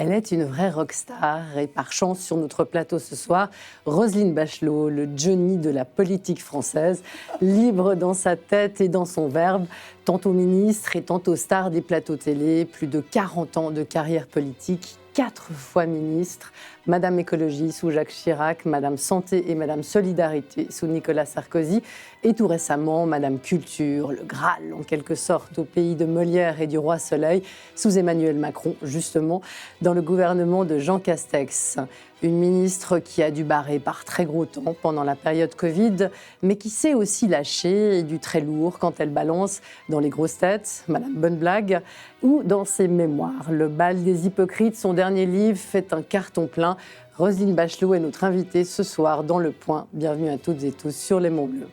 Elle est une vraie rockstar et par chance sur notre plateau ce soir, Roselyne Bachelot, le Johnny de la politique française, libre dans sa tête et dans son verbe, tantôt ministre et tantôt star des plateaux télé, plus de 40 ans de carrière politique, 4 fois ministre, Madame Écologie sous Jacques Chirac, Madame Santé et Madame Solidarité sous Nicolas Sarkozy, et tout récemment Madame Culture, le Graal en quelque sorte au pays de Molière et du Roi Soleil, sous Emmanuel Macron justement, dans le gouvernement de Jean Castex. Une ministre qui a dû barrer par très gros temps pendant la période Covid, mais qui sait aussi lâcher du très lourd quand elle balance dans Les Grosses Têtes, Madame Bonne Blague, ou dans ses mémoires. Le bal des hypocrites, son dernier livre, fait un carton plein. Roselyne Bachelot est notre invitée ce soir dans Le Point. Bienvenue à toutes et tous sur Les Monts Bleus.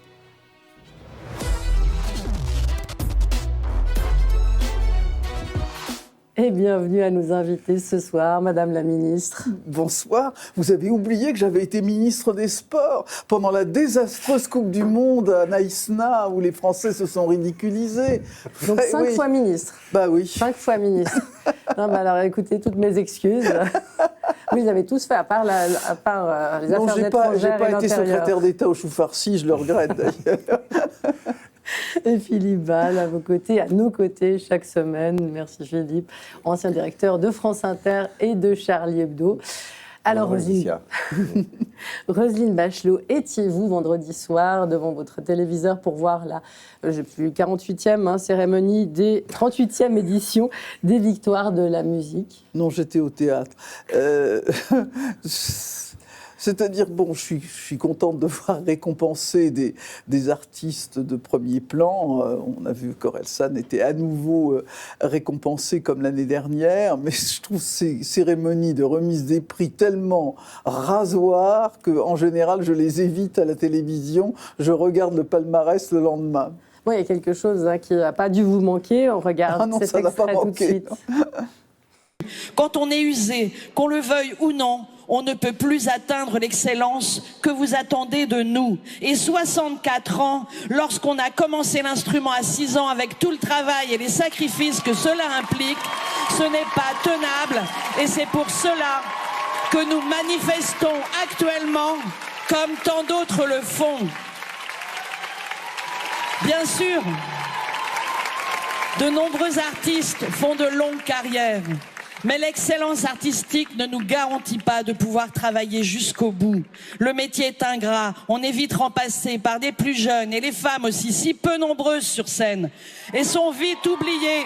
Et bienvenue à nos invités ce soir, Madame la Ministre. Bonsoir. Vous avez oublié que j'avais été ministre des Sports pendant la désastreuse Coupe du Monde à Naïsna, où les Français se sont ridiculisés. Donc 5 fois ministre. Bah oui. 5 fois ministre. Non, bah alors écoutez, toutes mes excuses. Vous les avez tous fait, à part les affaires étrangères et l'intérieur. Non, j'ai pas été secrétaire d'État au chou farci, je le regrette d'ailleurs. Et Philippe Ball, à vos côtés, à nos côtés, chaque semaine. Merci Philippe, ancien directeur de France Inter et de Charlie Hebdo. Alors Roselyne Bachelot, étiez-vous vendredi soir devant votre téléviseur pour voir la 48e cérémonie des 38e édition des Victoires de la musique? Non, j'étais au théâtre. C'est-à-dire, bon, je suis contente de voir récompenser des artistes de premier plan. On a vu qu'Orelsan était à nouveau récompensé comme l'année dernière, mais je trouve ces cérémonies de remise des prix tellement rasoirs qu'en général, je les évite à la télévision. Je regarde le palmarès le lendemain. Oui, il y a quelque chose qui n'a pas dû vous manquer. On regarde cet extrait tout de suite. Quand on est usé, qu'on le veuille ou non, on ne peut plus atteindre l'excellence que vous attendez de nous. Et 64 ans, lorsqu'on a commencé l'instrument à 6 ans avec tout le travail et les sacrifices que cela implique, ce n'est pas tenable. Et c'est pour cela que nous manifestons actuellement comme tant d'autres le font. Bien sûr, de nombreux artistes font de longues carrières. Mais l'excellence artistique ne nous garantit pas de pouvoir travailler jusqu'au bout. Le métier est ingrat, on est vite remplacé par des plus jeunes et les femmes aussi, si peu nombreuses sur scène, et sont vite oubliées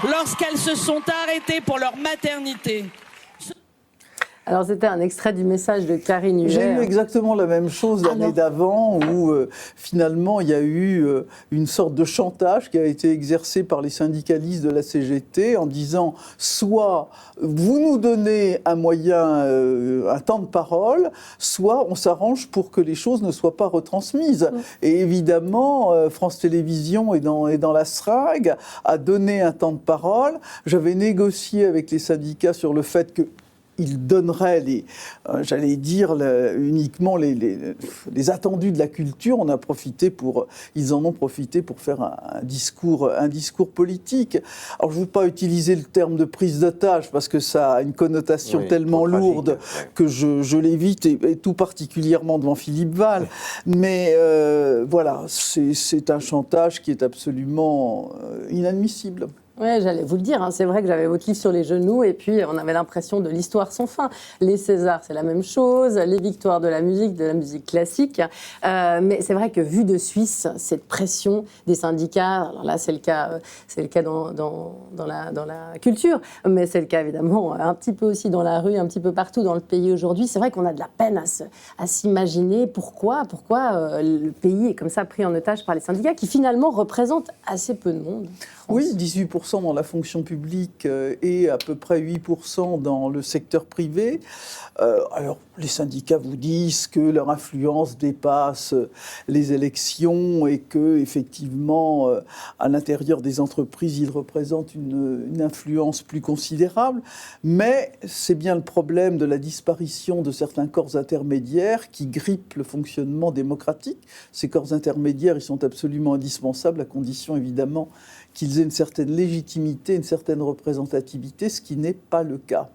lorsqu'elles se sont arrêtées pour leur maternité. Alors, c'était un extrait du message de Karine Huet. J'ai eu exactement la même chose l'année d'avant, où finalement, il y a eu une sorte de chantage qui a été exercé par les syndicalistes de la CGT en disant soit vous nous donnez un moyen, un temps de parole, soit on s'arrange pour que les choses ne soient pas retransmises. Et évidemment, France Télévisions est dans la seringue, a donné un temps de parole. J'avais négocié avec les syndicats sur le fait que ils donneraient j'allais dire, uniquement les attendus de la culture. Ils en ont profité pour faire un discours politique. Alors, je ne veux pas utiliser le terme de prise d'otage parce que ça a une connotation tellement lourde que je l'évite, et tout particulièrement devant Philippe Ball. Mais voilà, c'est un chantage qui est absolument inadmissible. Oui, j'allais vous le dire, c'est vrai que j'avais votre livre sur les genoux et puis on avait l'impression de l'histoire sans fin. Les Césars, c'est la même chose, les Victoires de la musique classique. Mais c'est vrai que vu de Suisse, cette pression des syndicats, alors là c'est le cas dans la culture, mais c'est le cas évidemment un petit peu aussi dans la rue, un petit peu partout dans le pays aujourd'hui. C'est vrai qu'on a de la peine à s'imaginer pourquoi le pays est comme ça pris en otage par les syndicats qui finalement représentent assez peu de monde. Oui, 18% dans la fonction publique et à peu près 8% dans le secteur privé. Alors, les syndicats vous disent que leur influence dépasse les élections et que, effectivement, à l'intérieur des entreprises, ils représentent une influence plus considérable. Mais c'est bien le problème de la disparition de certains corps intermédiaires qui grippent le fonctionnement démocratique. Ces corps intermédiaires, ils sont absolument indispensables à condition, évidemment, qu'ils aient une certaine légitimité, une certaine représentativité, ce qui n'est pas le cas.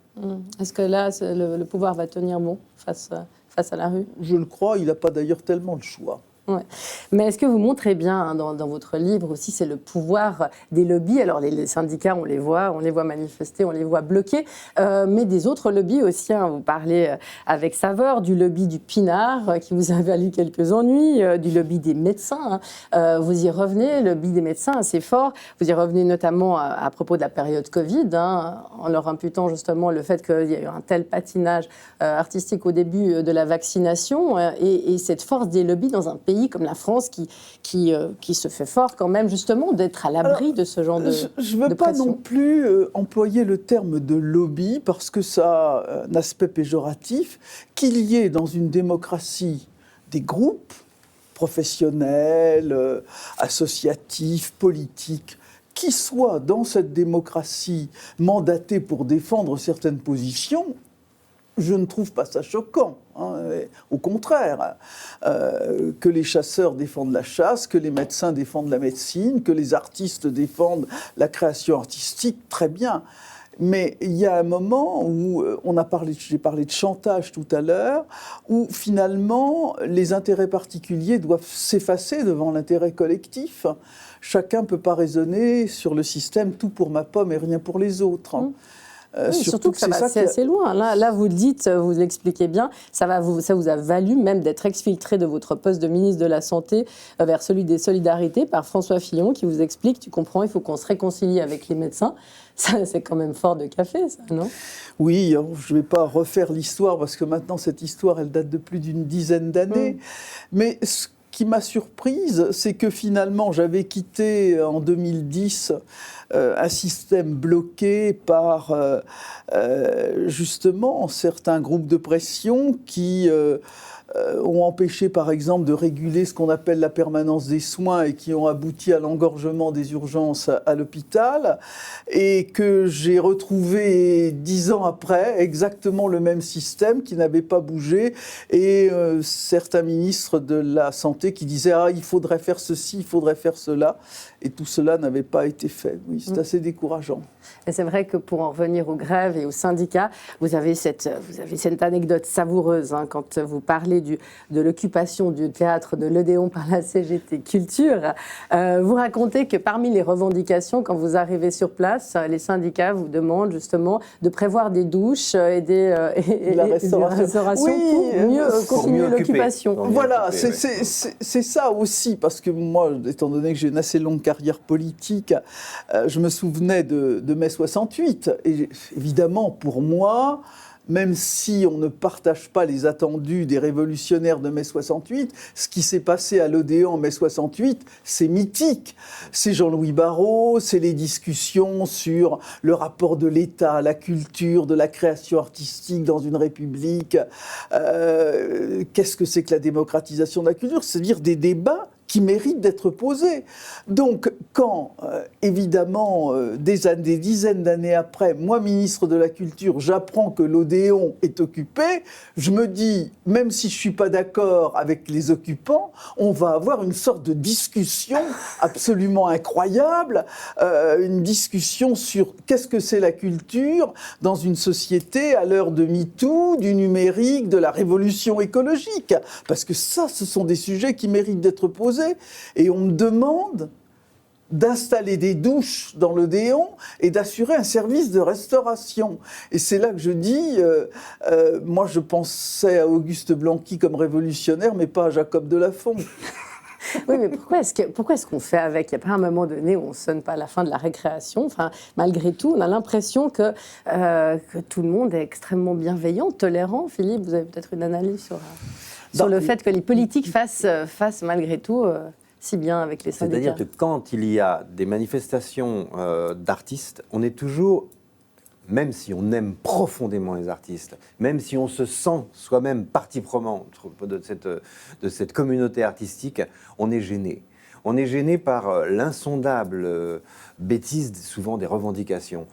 Est-ce que là, le pouvoir va tenir bon face à la rue? Je le crois, il n'a pas d'ailleurs tellement le choix. Ouais. Mais est-ce que vous montrez bien dans votre livre aussi, c'est le pouvoir des lobbies. Alors les syndicats, on les voit manifester, on les voit bloquer, mais des autres lobbies aussi. Vous parlez avec saveur du lobby du pinard qui vous a valu quelques ennuis, du lobby des médecins. Vous y revenez, le lobby des médecins assez fort. Vous y revenez notamment à propos de la période Covid, en leur imputant justement le fait qu'il y a eu un tel patinage artistique au début de la vaccination et cette force des lobbies dans un pays comme la France qui se fait fort quand même justement d'être à l'abri de ce genre de pression. Je ne veux pas non plus employer le terme de lobby parce que ça a un aspect péjoratif. Qu'il y ait dans une démocratie des groupes professionnels, associatifs, politiques, qui soient dans cette démocratie mandatés pour défendre certaines positions, je ne trouve pas ça choquant. Au contraire, que les chasseurs défendent la chasse, que les médecins défendent la médecine, que les artistes défendent la création artistique, très bien. Mais il y a un moment où j'ai parlé de chantage tout à l'heure, où finalement les intérêts particuliers doivent s'effacer devant l'intérêt collectif. Chacun ne peut pas raisonner sur le système tout pour ma pomme et rien pour les autres. Oui, surtout que ça va assez loin. Là, vous le dites, vous l'expliquez bien, ça vous a valu même d'être exfiltré de votre poste de ministre de la Santé vers celui des Solidarités par François Fillon qui vous explique, tu comprends, il faut qu'on se réconcilie avec les médecins. Ça, c'est quand même fort de café, ça, non? Oui, je ne vais pas refaire l'histoire parce que maintenant, cette histoire, elle date de plus d'une dizaine d'années. Mais ce qui m'a surprise, c'est que finalement, j'avais quitté en 2010 un système bloqué par justement certains groupes de pression qui ont empêché par exemple de réguler ce qu'on appelle la permanence des soins et qui ont abouti à l'engorgement des urgences à l'hôpital, et que j'ai retrouvé 10 ans après exactement le même système qui n'avait pas bougé, et certains ministres de la Santé qui disaient « Ah, il faudrait faire ceci, il faudrait faire cela », et tout cela n'avait pas été fait. Oui, c'est assez décourageant. Et c'est vrai que pour en revenir aux grèves et aux syndicats, vous avez cette anecdote savoureuse quand vous parlez de l'occupation du théâtre de l'Odéon par la CGT Culture. Vous racontez que parmi les revendications, quand vous arrivez sur place, les syndicats vous demandent justement de prévoir des douches et la restauration pour mieux continuer l'occupation. Voilà, c'est ça aussi, parce que moi, étant donné que j'ai une assez longue carrière politique, je me souvenais de mai 68. Et évidemment, pour moi, même si on ne partage pas les attendus des révolutionnaires de mai 68, ce qui s'est passé à l'Odéon en mai 68, c'est mythique. C'est Jean-Louis Barrault, c'est les discussions sur le rapport de l'État à la culture, de la création artistique dans une république. Qu'est-ce que c'est que la démocratisation de la culture? C'est-à-dire des débats qui méritent d'être posés. Donc, quand, évidemment, des dizaines d'années après, moi, ministre de la Culture, j'apprends que l'Odéon est occupé, je me dis, même si je ne suis pas d'accord avec les occupants, on va avoir une sorte de discussion absolument incroyable, une discussion sur qu'est-ce que c'est la culture dans une société à l'heure de MeToo, du numérique, de la révolution écologique. Parce que ça, ce sont des sujets qui méritent d'être posés. Et on me demande d'installer des douches dans l'Odéon et d'assurer un service de restauration. Et c'est là que je dis, moi je pensais à Auguste Blanqui comme révolutionnaire, mais pas à Jacob de Lafont. Oui, mais pourquoi est-ce qu'on fait avec? Il n'y a pas un moment donné où on ne sonne pas à la fin de la récréation. Enfin, malgré tout, on a l'impression que tout le monde est extrêmement bienveillant, tolérant. Philippe, vous avez peut-être une analyse sur le fait que les politiques fassent malgré tout si bien avec les syndicats. C'est-à-dire que quand il y a des manifestations d'artistes, on est toujours, même si on aime profondément les artistes, même si on se sent soi-même partie prenante de cette communauté artistique, on est gêné. On est gêné par l'insondable bêtise, souvent des revendications.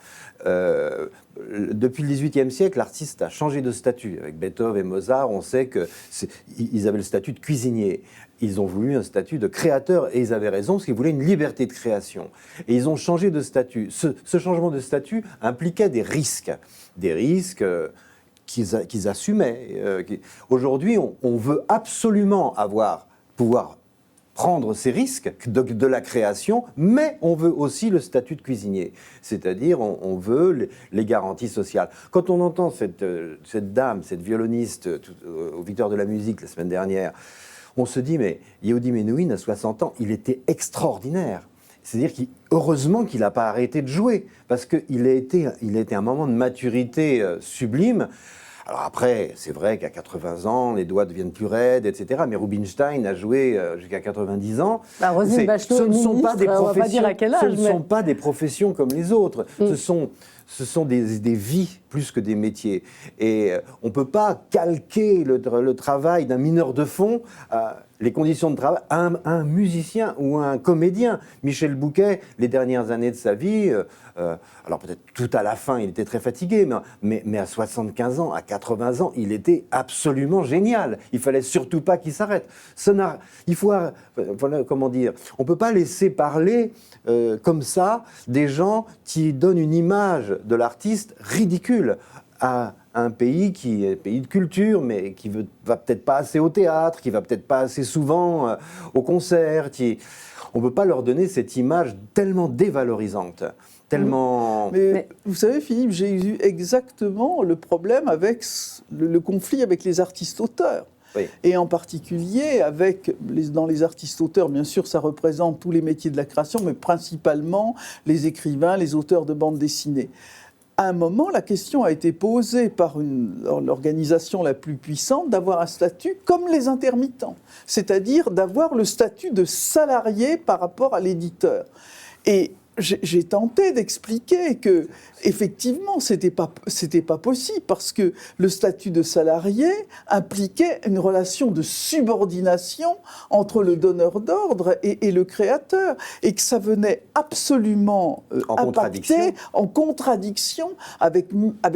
Depuis le XVIIIe siècle, l'artiste a changé de statut. Avec Beethoven et Mozart, on sait qu'ils avaient le statut de cuisinier. Ils ont voulu un statut de créateur, et ils avaient raison, parce qu'ils voulaient une liberté de création. Et ils ont changé de statut. Ce changement de statut impliquait des risques qu'ils assumaient. Aujourd'hui, on veut absolument pouvoir prendre ces risques de la création, mais on veut aussi le statut de cuisinier. C'est-à-dire, on veut les garanties sociales. Quand on entend cette dame, cette violoniste au Victoire de la musique la semaine dernière, on se dit, mais Yehudi Menuhin, à 60 ans, il était extraordinaire. C'est-à-dire heureusement qu'il n'a pas arrêté de jouer, parce qu'il a été un moment de maturité sublime. Alors après, c'est vrai qu'à 80 ans, les doigts deviennent plus raides, etc. Mais Rubinstein a joué jusqu'à 90 ans. Roselyne Bachelot, ce ne sont pas des professions, on va pas dire à quel âge, ce ne sont pas des professions comme les autres. Ce sont des vies plus que des métiers. Et on ne peut pas calquer le travail d'un mineur de fond, les conditions de travail, à un musicien ou un comédien. Michel Bouquet, les dernières années de sa vie, alors peut-être tout à la fin, il était très fatigué, mais à 75 ans, à 80 ans, il était absolument génial. Il ne fallait surtout pas qu'il s'arrête. Il faut, voilà, comment dire, on ne peut pas laisser parler comme ça des gens qui donnent une image de l'artiste ridicule à un pays qui est pays de culture, mais qui va peut-être pas assez au théâtre, qui va peut-être pas assez souvent au concert. On ne peut pas leur donner cette image tellement dévalorisante, tellement... Mais vous savez, Philippe, j'ai eu exactement le problème avec le conflit avec les artistes-auteurs. Oui. Et en particulier, dans les artistes-auteurs, bien sûr, ça représente tous les métiers de la création, mais principalement les écrivains, les auteurs de bandes dessinées. À un moment, la question a été posée par l'organisation la plus puissante d'avoir un statut comme les intermittents, c'est-à-dire d'avoir le statut de salarié par rapport à l'éditeur. Et j'ai tenté d'expliquer que, effectivement, c'était pas possible parce que le statut de salarié impliquait une relation de subordination entre le donneur d'ordre et le créateur, et que ça venait absolument impacter, en contradiction avec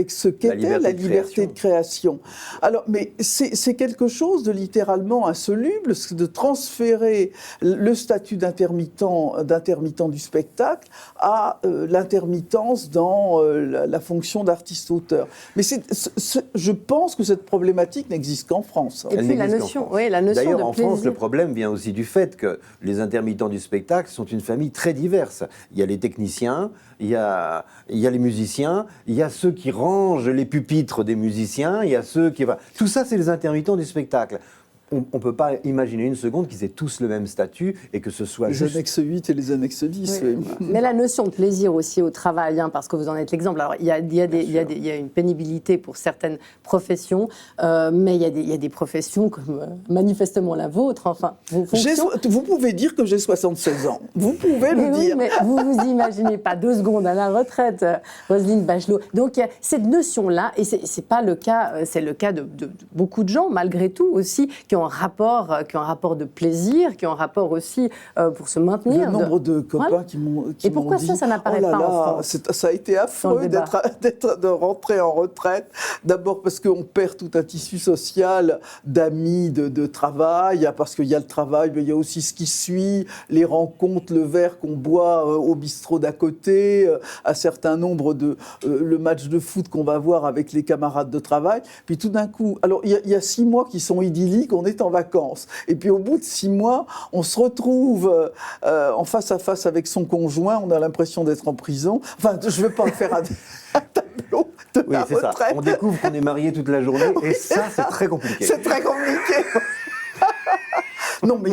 ce qu'était la liberté de création. Alors, mais c'est quelque chose de littéralement insoluble, de transférer le statut d'intermittent du spectacle à l'intermittence dans la fonction d'artiste-auteur. Mais je pense que cette problématique n'existe qu'en France. Et puis la notion de plaisir. D'ailleurs, en France, le problème vient aussi du fait que les intermittents du spectacle sont une famille très diverse. Il y a les techniciens, il y a les musiciens, il y a ceux qui rangent les pupitres des musiciens, il y a ceux qui... Tout ça, c'est les intermittents du spectacle. On ne peut pas imaginer une seconde qu'ils aient tous le même statut et que ce soit les annexes 8 et les annexes 10. Oui. Oui. Mais la notion de plaisir aussi au travail, parce que vous en êtes l'exemple. Alors, il y a une pénibilité pour certaines professions, mais il y a des professions comme manifestement la vôtre. Enfin, vous pouvez dire que j'ai 76 ans. Vous pouvez le dire. Mais vous vous imaginez pas 2 secondes à la retraite, Roselyne Bachelot. Donc, il y a cette notion-là, et c'est pas le cas, c'est le cas de beaucoup de gens, malgré tout aussi, qui ont un rapport de plaisir, qui ont un rapport aussi pour se maintenir. Le nombre de copains qui m'ont dit... Et pourquoi ça n'apparaît pas en France? Ça a été affreux de rentrer en retraite. D'abord parce qu'on perd tout un tissu social d'amis, de travail, parce qu'il y a le travail, mais il y a aussi ce qui suit, les rencontres, le verre qu'on boit au bistrot d'à côté, un certain nombre le match de foot qu'on va voir avec les camarades de travail. Puis tout d'un coup, alors il y a 6 mois qui sont idylliques, on est en vacances. Et puis au bout de 6 mois, on se retrouve en face à face avec son conjoint, on a l'impression d'être en prison. Enfin, je ne veux pas faire un tableau de la retraite. Ça. On découvre qu'on est marié toute la journée, et oui, ça, c'est très compliqué. C'est très compliqué. Non, mais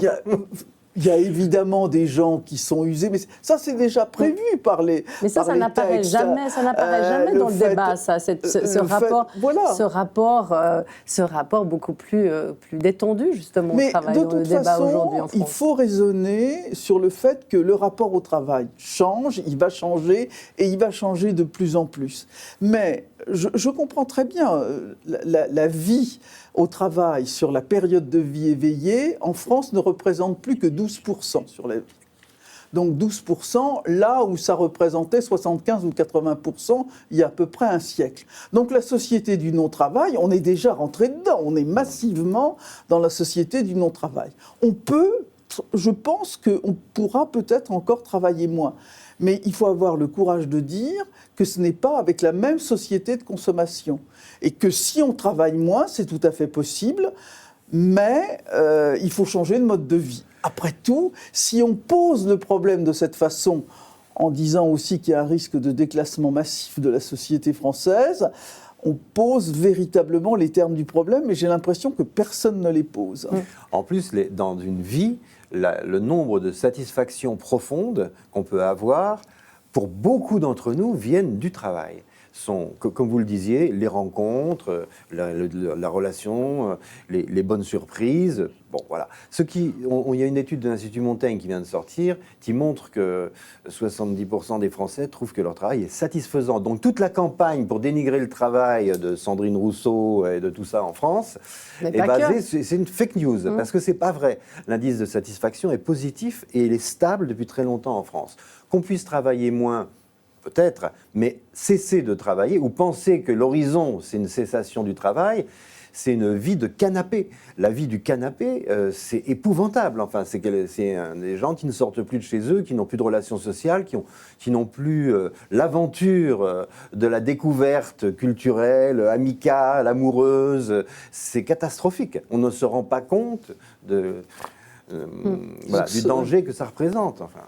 il y a évidemment des gens qui sont usés, mais ça, c'est déjà prévu par les textes. Mais ça n'apparaît jamais, dans le débat, ce rapport beaucoup plus détendu, justement, au travail, dans le débat aujourd'hui en France. Il faut raisonner sur le fait que le rapport au travail change, il va changer, et il va changer de plus en plus. Mais je comprends très bien la vie au travail sur la période de vie éveillée, en France, ne représente plus que 12% sur la vie. Donc 12%, là où ça représentait 75 ou 80% il y a à peu près un siècle. Donc la société du non-travail, on est déjà rentré dedans, on est massivement dans la société du non-travail. Je pense qu'on pourra peut-être encore travailler moins. Mais il faut avoir le courage de dire que ce n'est pas avec la même société de consommation. Et que si on travaille moins, c'est tout à fait possible, mais il faut changer de mode de vie. Après tout, si on pose le problème de cette façon, en disant aussi qu'il y a un risque de déclassement massif de la société française, on pose véritablement les termes du problème, mais j'ai l'impression que personne ne les pose. En plus, dans une vie, le nombre de satisfactions profondes qu'on peut avoir, pour beaucoup d'entre nous, viennent du travail. Comme vous le disiez, les rencontres, la relation, les bonnes surprises. Bon, voilà. Il y a une étude de l'Institut Montaigne qui vient de sortir qui montre que 70% des Français trouvent que leur travail est satisfaisant. Donc toute la campagne pour dénigrer le travail de Sandrine Rousseau et de tout ça en France est basée, c'est une fake news, parce que c'est pas vrai. L'indice de satisfaction est positif et il est stable depuis très longtemps en France. Qu'on puisse travailler moins, peut-être, mais cesser de travailler ou penser que l'horizon, c'est une cessation du travail, c'est une vie de canapé. La vie du canapé, c'est épouvantable. Enfin, c'est des gens qui ne sortent plus de chez eux, qui n'ont plus de relations sociales, qui n'ont plus l'aventure de la découverte culturelle, amicale, amoureuse. C'est catastrophique. On ne se rend pas compte du danger que ça représente. Enfin.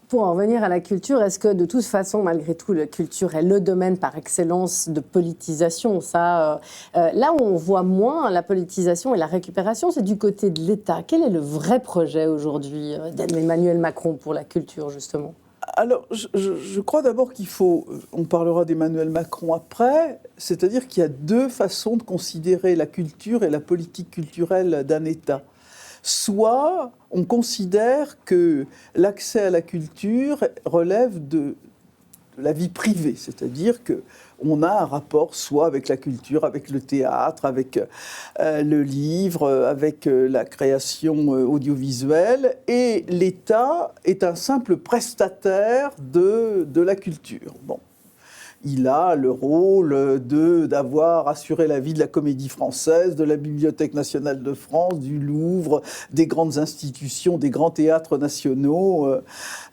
Pour en revenir à la culture, est-ce que de toute façon, malgré tout, la culture est le domaine par excellence de politisation ? Là où on voit moins la politisation et la récupération, c'est du côté de l'État. Quel est le vrai projet aujourd'hui d'Emmanuel Macron pour la culture, justement ? Alors, je crois d'abord on parlera d'Emmanuel Macron après, c'est-à-dire qu'il y a deux façons de considérer la culture et la politique culturelle d'un État. Soit on considère que l'accès à la culture relève de la vie privée, c'est-à-dire qu'on a un rapport soit avec la culture, avec le théâtre, avec le livre, avec la création audiovisuelle, et l'État est un simple prestataire de la culture. Bon. Il a le rôle d'avoir assuré la vie de la Comédie Française, de la Bibliothèque nationale de France, du Louvre, des grandes institutions, des grands théâtres nationaux,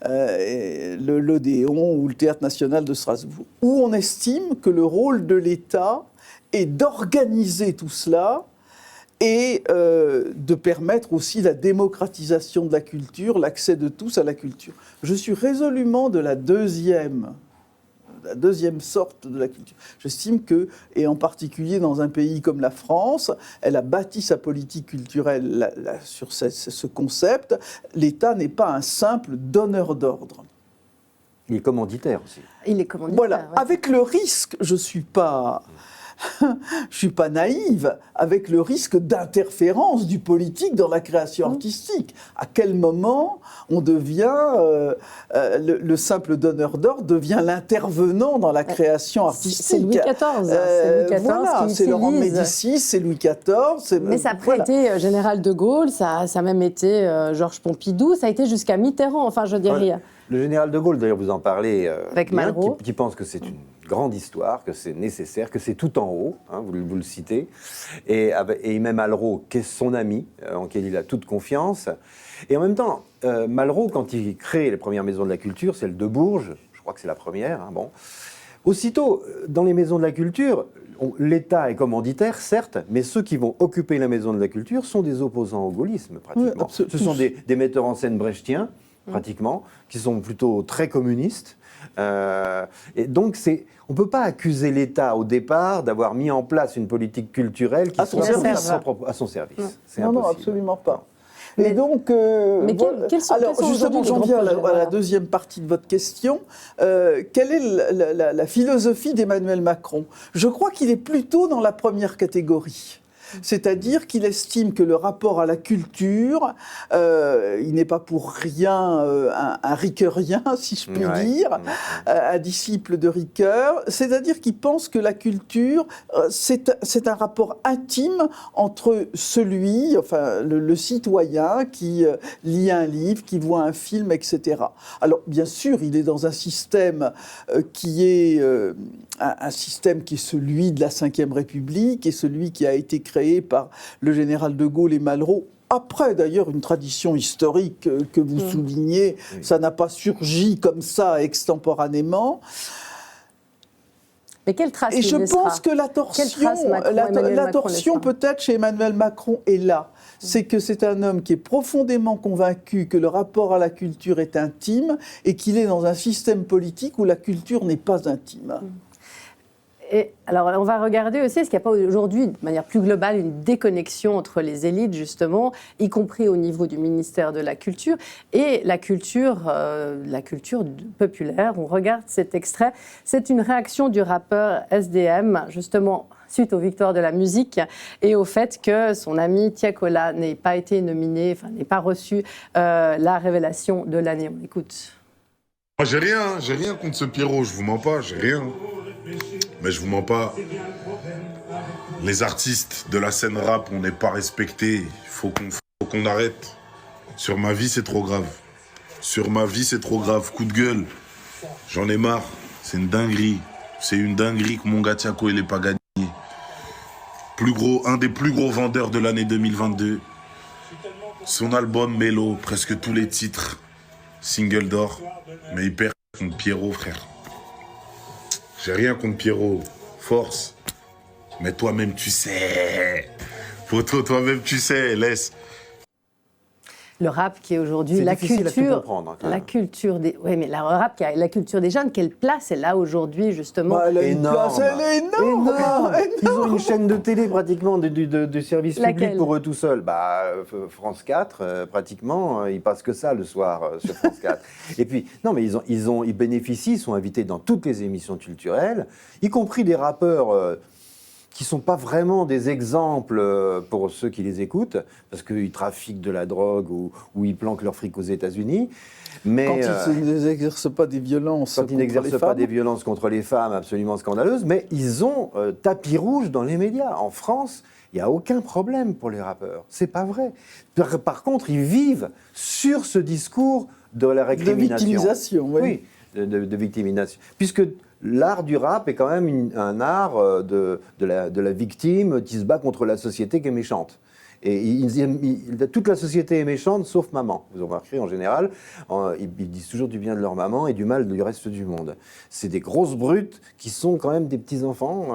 l'Odéon ou le Théâtre national de Strasbourg, où on estime que le rôle de l'État est d'organiser tout cela et de permettre aussi la démocratisation de la culture, l'accès de tous à la culture. Je suis résolument de la deuxième sorte de la culture. J'estime que, et en particulier dans un pays comme la France, elle a bâti sa politique culturelle sur ce concept. L'État n'est pas un simple donneur d'ordre. Il est commanditaire aussi. Il est commanditaire. Voilà, ouais. avec le risque, je suis pas naïve, avec le risque d'interférence du politique dans la création artistique. À quel moment on devient, le simple donneur d'ordre devient l'intervenant dans la création artistique. C'est Louis XIV. Voilà, c'est Laurent de Médicis, c'est Louis XIV. Mais ça a été Général de Gaulle, ça a même été Georges Pompidou, ça a été jusqu'à Mitterrand, enfin je dirais. Le général de Gaulle, d'ailleurs, vous en parlez, avec Malraux, qui pense que c'est une grande histoire, que c'est nécessaire, que c'est tout en haut, hein, vous le citez, et même Malraux, qui est son ami, en qui il a toute confiance. Et en même temps, Malraux, quand il crée les premières maisons de la culture, celle de Bourges, je crois que c'est la première, hein, bon. Aussitôt, dans les maisons de la culture, l'État est commanditaire, certes, mais ceux qui vont occuper la maison de la culture sont des opposants au gaullisme, pratiquement. Oui, ce sont des metteurs en scène brechtiens, pratiquement, qui sont plutôt très communistes. Et donc, on ne peut pas accuser l'État, au départ, d'avoir mis en place une politique culturelle qui soit à son service. C'est impossible. Non, absolument pas. Mais, et donc, alors justement, j'en viens à la deuxième partie de votre question. Quelle est la philosophie d'Emmanuel Macron ? Je crois qu'il est plutôt dans la première catégorie. C'est-à-dire qu'il estime que le rapport à la culture, il n'est pas pour rien un ricoeurien, si je puis dire, un disciple de Ricoeur. C'est-à-dire qu'il pense que la culture, c'est un rapport intime entre celui, enfin le citoyen qui lit un livre, qui voit un film, etc. Alors bien sûr, il est dans un système qui est un système qui est celui de la Ve République et celui qui a été créé par le général de Gaulle et Malraux. Après, d'ailleurs, une tradition historique que vous soulignez, ça n'a pas surgi comme ça extemporanément. Mais quelle trace et je pense que la torsion peut-être chez Emmanuel Macron est là. C'est que c'est un homme qui est profondément convaincu que le rapport à la culture est intime et qu'il est dans un système politique où la culture n'est pas intime. Et alors, on va regarder aussi, est-ce qu'il n'y a pas aujourd'hui, de manière plus globale, une déconnexion entre les élites, justement, y compris au niveau du ministère de la Culture, et la culture populaire. On regarde cet extrait. C'est une réaction du rappeur SDM, justement, suite aux victoires de la musique et au fait que son ami Tiakola n'ait pas été nominé, enfin, n'ait pas reçu la révélation de l'année. On écoute. Moi, j'ai rien contre ce Pierrot, je vous mens pas, j'ai rien. Mais je vous mens pas, les artistes de la scène rap, on n'est pas respectés. Il faut qu'on arrête. Sur ma vie, c'est trop grave. Sur ma vie, c'est trop grave. Coup de gueule. J'en ai marre. C'est une dinguerie. C'est une dinguerie que mon gars Tiako, il n'ait pas gagné. Un des plus gros vendeurs de l'année 2022. Son album Mélo, presque tous les titres. Single d'or. Mais il perd contre Pierrot, frère. J'ai rien contre Pierrot, force. Mais toi-même, tu sais. Toi-même, tu sais, laisse. Le rap qui est aujourd'hui la culture, la culture des, oui, mais le rap qui a la culture des jeunes, quelle place elle a aujourd'hui justement? Elle a une place, elle est énorme. Ils ont une chaîne de télé pratiquement de service public pour eux tout seuls. France 4, pratiquement, ils passent que ça le soir sur France 4. Et puis non, mais ils bénéficient, ils sont invités dans toutes les émissions culturelles, y compris des rappeurs. Qui ne sont pas vraiment des exemples pour ceux qui les écoutent, parce qu'ils trafiquent de la drogue ou ils planquent leur fric aux États-Unis. Mais quand ils n'exercent pas des violences quand ils n'exercent pas des violences contre les femmes absolument scandaleuses, mais ils ont tapis rouge dans les médias. En France, il n'y a aucun problème pour les rappeurs. C'est pas vrai. Par contre, ils vivent sur ce discours de la récrimination. De victimisation, oui. Oui, de victimisation. Puisque l'art du rap est quand même un art de la victime qui se bat contre la société qui est méchante. Et toute la société est méchante, sauf maman. Vous remarquerez, en général, ils disent toujours du bien de leur maman et du mal du reste du monde. C'est des grosses brutes qui sont quand même des petits-enfants.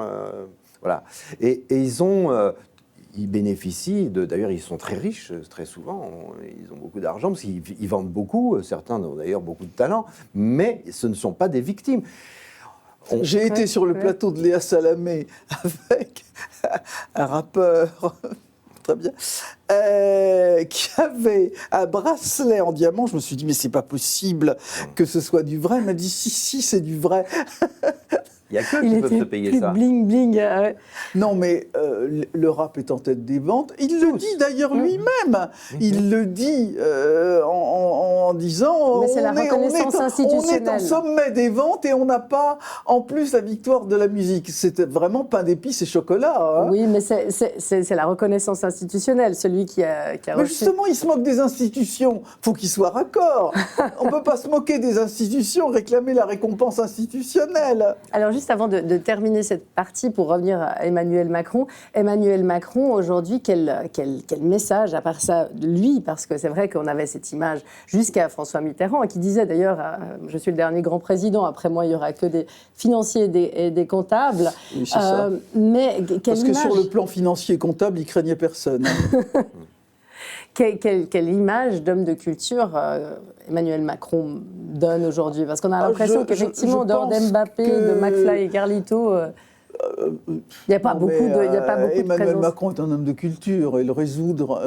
Voilà. Et ils bénéficient d'ailleurs, ils sont très riches, très souvent. Ils ont beaucoup d'argent, parce qu'ils vendent beaucoup. Certains ont d'ailleurs beaucoup de talent. Mais ce ne sont pas des victimes. J'ai été sur le plateau de Léa Salamé avec un rappeur, très bien, qui avait un bracelet en diamant. Je me suis dit, mais c'est pas possible que ce soit du vrai. Il m'a dit, si, c'est du vrai. Il n'y a que qui peuvent se payer ça. Bling, bling. Non, mais le rap est en tête des ventes. Il le dit d'ailleurs lui-même. Il le dit en disant... Mais c'est la reconnaissance institutionnelle. On est en sommet des ventes et on n'a pas, en plus, la victoire de la musique. C'était vraiment pain d'épices et chocolat. Hein. Oui, mais c'est la reconnaissance institutionnelle, celui qui a mais reçu... justement, il se moque des institutions. Il faut qu'il soit raccord. On ne peut pas se moquer des institutions, réclamer la récompense institutionnelle. Alors, juste avant de terminer cette partie, pour revenir à Emmanuel Macron, aujourd'hui, quel message, à part ça, lui, parce que c'est vrai qu'on avait cette image jusqu'à François Mitterrand, qui disait d'ailleurs, je suis le dernier grand président, après moi, il n'y aura que des financiers et des comptables. Oui, c'est ça. Mais parce que image... sur le plan financier et comptable, il craignait personne. Quelle image d'homme de culture Emmanuel Macron donne aujourd'hui? Parce qu'on a l'impression qu'effectivement, en dehors d'Mbappé, de McFly et Carlito... Il n'y a pas beaucoup de Emmanuel présence. Macron est un homme de culture et le résoudre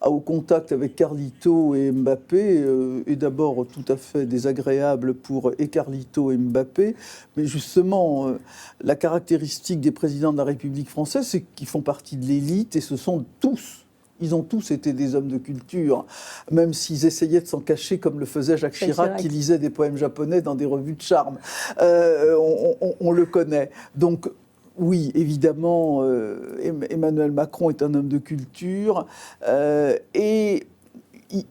au contact avec Carlito et Mbappé est d'abord tout à fait désagréable pour et Carlito et Mbappé. Mais justement, la caractéristique des présidents de la République française, c'est qu'ils font partie de l'élite et ce sont tous. Ils ont tous été des hommes de culture, même s'ils essayaient de s'en cacher comme le faisait Jacques Chirac, qui lisait des poèmes japonais dans des revues de charme. On le connaît. Donc, oui, évidemment, Emmanuel Macron est un homme de culture et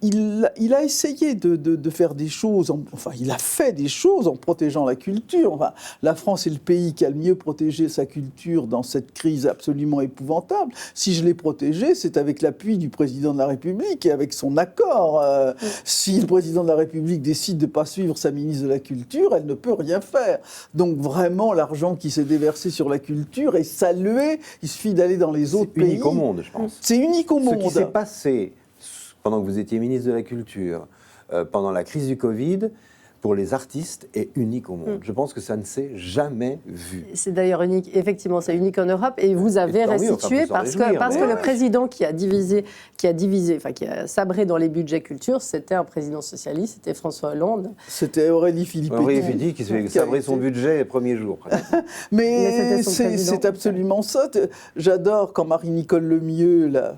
il a essayé de faire des choses, il a fait des choses en protégeant la culture. Enfin, la France est le pays qui a le mieux protégé sa culture dans cette crise absolument épouvantable. Si je l'ai protégée, c'est avec l'appui du président de la République et avec son accord. Si le président de la République décide de ne pas suivre sa ministre de la Culture, elle ne peut rien faire. Donc vraiment, l'argent qui s'est déversé sur la culture est salué. Il suffit d'aller dans les autres pays. C'est unique au monde, je pense. C'est unique au monde. Ce qui s'est passé pendant que vous étiez ministre de la Culture, pendant la crise du Covid, pour les artistes, est unique au monde. Je pense que ça ne s'est jamais vu. C'est d'ailleurs unique, effectivement, c'est unique en Europe. Et vous avez restitué parce que le président qui a sabré dans les budgets culture, c'était un président socialiste, c'était François Hollande. C'était Aurélie Filippetti. Aurélie Filippetti qui s'est sabré son budget le premier jour. Mais c'est absolument ça. J'adore quand Marie-Nicole Lemieux, la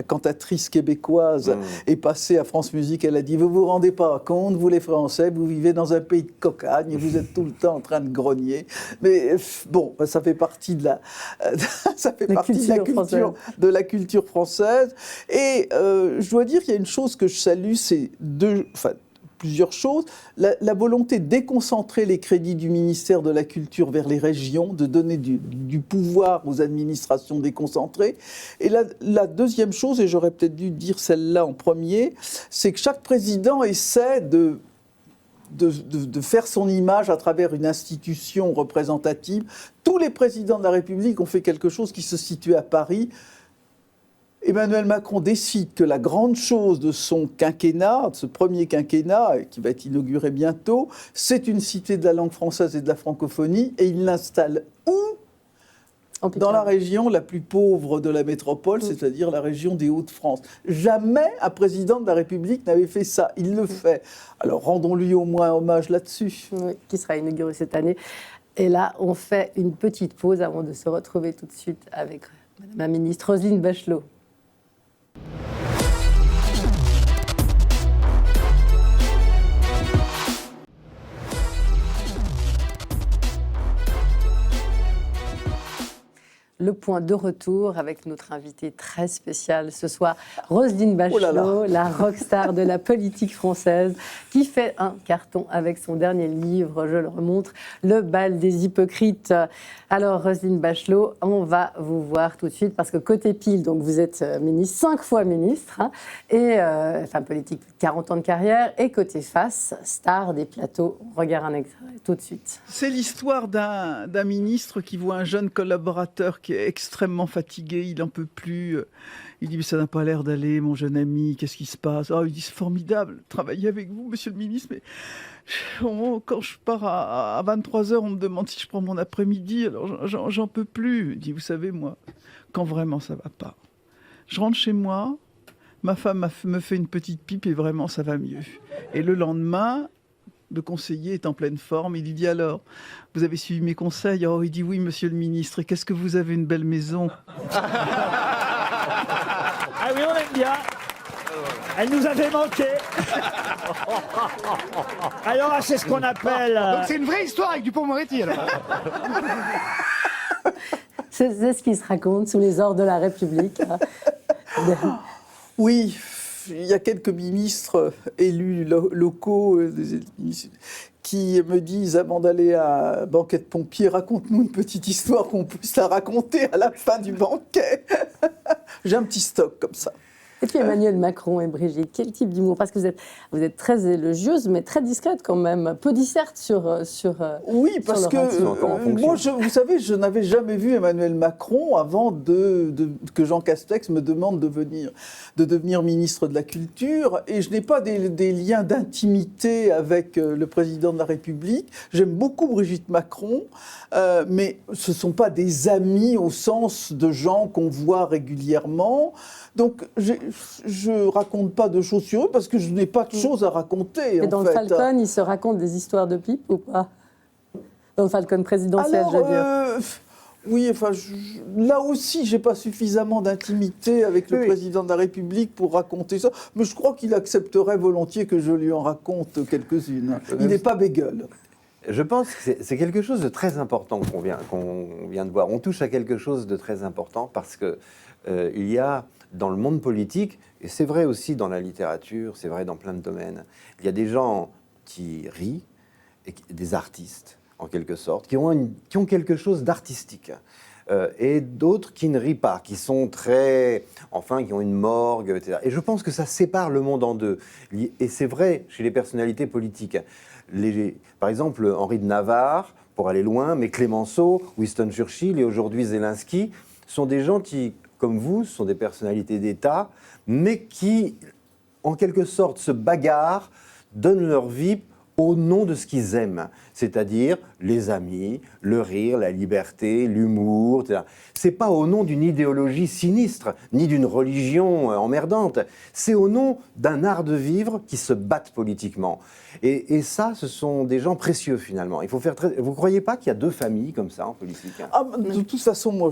cantatrice québécoise, est passée à France Musique. Elle a dit « Vous vous rendez pas compte, vous les Français, vous vivez dans un pays de cocagne et vous êtes tout le temps en train de grogner. » Mais bon, ça fait partie de la culture française. Et je dois dire qu'il y a une chose que je salue, c'est plusieurs choses. La volonté de déconcentrer les crédits du ministère de la Culture vers les régions, de donner du pouvoir aux administrations déconcentrées. Et la deuxième chose, et j'aurais peut-être dû dire celle-là en premier, c'est que chaque président essaie de faire son image à travers une institution représentative. Tous les présidents de la République ont fait quelque chose qui se situe à Paris. Emmanuel Macron décide que la grande chose de son quinquennat, de ce premier quinquennat, qui va être inauguré bientôt, c'est une cité de la langue française et de la francophonie, et il l'installe où ? Dans la région la plus pauvre de la métropole, c'est-à-dire la région des Hauts-de-France. Jamais un président de la République n'avait fait ça. Il le fait. Alors rendons-lui au moins hommage là-dessus. Oui, qui sera inauguré cette année. Et là, on fait une petite pause avant de se retrouver tout de suite avec Madame la ministre Roselyne Bachelot. Le point de retour avec notre invitée très spéciale ce soir, Roselyne Bachelot, la rockstar de la politique française, qui fait un carton avec son dernier livre, je le remontre, Le bal des hypocrites. Alors Roselyne Bachelot, on va vous voir tout de suite parce que côté pile, donc vous êtes ministre, 5 fois ministre, et politique, 40 ans de carrière, et côté face, star des plateaux. On regarde un extrait tout de suite. C'est l'histoire d'un ministre qui voit un jeune collaborateur qui est extrêmement fatigué, il n'en peut plus. Il dit « Mais ça n'a pas l'air d'aller, mon jeune ami, qu'est-ce qui se passe ?» Il dit « C'est formidable, travailler avec vous, monsieur le ministre, mais quand je pars à 23h, on me demande si je prends mon après-midi, alors j'en peux plus. » Il dit « Vous savez, moi, quand vraiment ça va pas, je rentre chez moi, ma femme me fait une petite pipe et vraiment ça va mieux. Et le lendemain, le conseiller est en pleine forme. Il lui dit « Alors, vous avez suivi mes conseils ?» Il dit « Oui, monsieur le ministre. Et qu'est-ce que vous avez une belle maison ?» Ah oui, on aime bien. Elle nous avait manqué. Alors, c'est ce qu'on appelle... Donc c'est une vraie histoire avec Dupond-Moretti, alors. C'est ce qui se raconte sous les ordres de la République. Oui, il y a quelques ministres élus locaux qui me disent, avant d'aller à un banquet de pompiers, raconte-nous une petite histoire qu'on puisse la raconter à la fin du banquet. J'ai un petit stock comme ça. Et puis Emmanuel Macron et Brigitte, quel type d'humour? Parce que vous êtes très élogieuse, mais très discrète quand même, peu disserte sur Oui, parce sur leur attitude. que moi, vous savez, je n'avais jamais vu Emmanuel Macron avant que Jean Castex me demande de devenir ministre de la Culture. Et je n'ai pas des liens d'intimité avec le président de la République. J'aime beaucoup Brigitte Macron, mais ce ne sont pas des amis au sens de gens qu'on voit régulièrement. Donc, je raconte pas de choses sur eux parce que je n'ai pas de choses à raconter. Et dans le Falcon, ils se racontent des histoires de pipe ou pas? Dans le Falcon présidentiel, je veux dire. Oui, enfin, là aussi, j'ai pas suffisamment d'intimité avec le président de la République pour raconter ça. Mais je crois qu'il accepterait volontiers que je lui en raconte quelques-unes. Il n'est pas bégueule. Je pense que c'est quelque chose de très important qu'on vient de voir. On touche à quelque chose de très important parce que il y a dans le monde politique, et c'est vrai aussi dans la littérature, c'est vrai dans plein de domaines, il y a des gens qui rient, et des artistes en quelque sorte, qui ont quelque chose d'artistique. Et d'autres qui ne rient pas, qui sont qui ont une morgue, etc. Et je pense que ça sépare le monde en deux. Et c'est vrai chez les personnalités politiques. Par exemple, Henri de Navarre, pour aller loin, mais Clémenceau, Winston Churchill et aujourd'hui Zelensky, sont des gens qui, comme vous, sont des personnalités d'État, mais qui, en quelque sorte, se bagarrent, donnent leur vie au nom de ce qu'ils aiment, c'est-à-dire les amis, le rire, la liberté, l'humour, etc. C'est pas au nom d'une idéologie sinistre, ni d'une religion emmerdante, c'est au nom d'un art de vivre qui se battent politiquement. Et ça, ce sont des gens précieux finalement. Il faut faire Vous croyez pas qu'il y a deux familles comme ça en politique? De toute façon, moi,